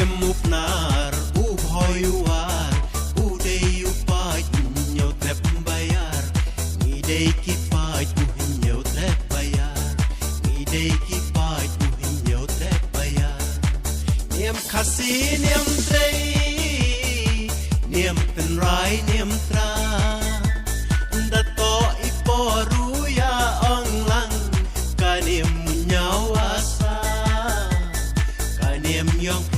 mupnar ubhoyuar udei upai nyo trep bayar ngidei kipai nyo trep bayar ngidei kipai nyo trep bayar niam khasi niam trei niam pen rai niam tra da to ipo ruya ong lang ka niam nyawasa ka niam yong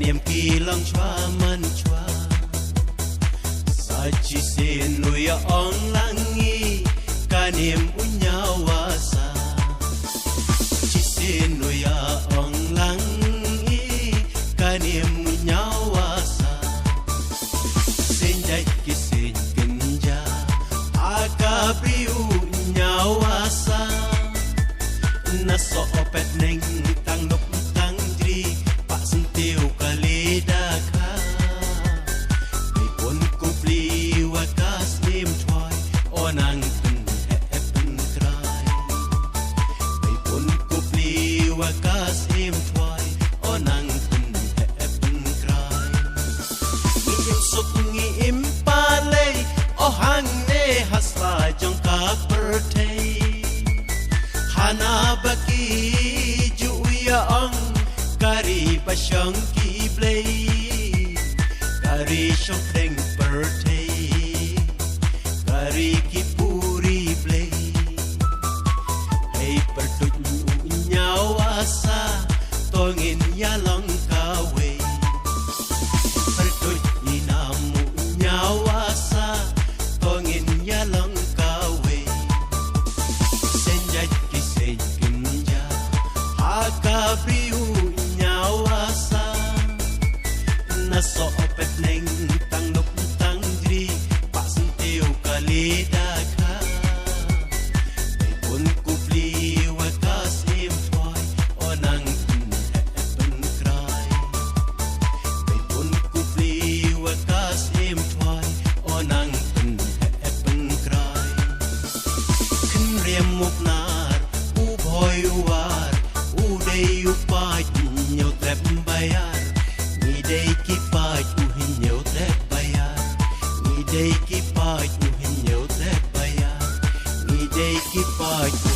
niệm kỳ long choa man choa sa chi se nuôi ong lang nghi ca niệm unya wasa chi se nuôi ong lang nghi ca niệm unya wasa sen jai ki sen kenja aka priu unya wasa na so opet neng tang nok tang dri pa sentiu Hana baki juya ong kari pasang ki blay kari shong teng birthday kari ki puri blay hey pertut nyawasa tongin yalong kawe pertut inamu nyawasa tongin yalong kawe senjat kabriu nyawasa na so opet neng tang nok tang dri pa sentiu kalida ka ay pun kupli wakas impoy onang pen krai ay pun kupli wakas impoy onang pen krai kin riem muknar u boy war udei upai nyo trep bayar ngidei kipai nyo trep bayar ngidei kipai nyo trep bayar ngidei kipai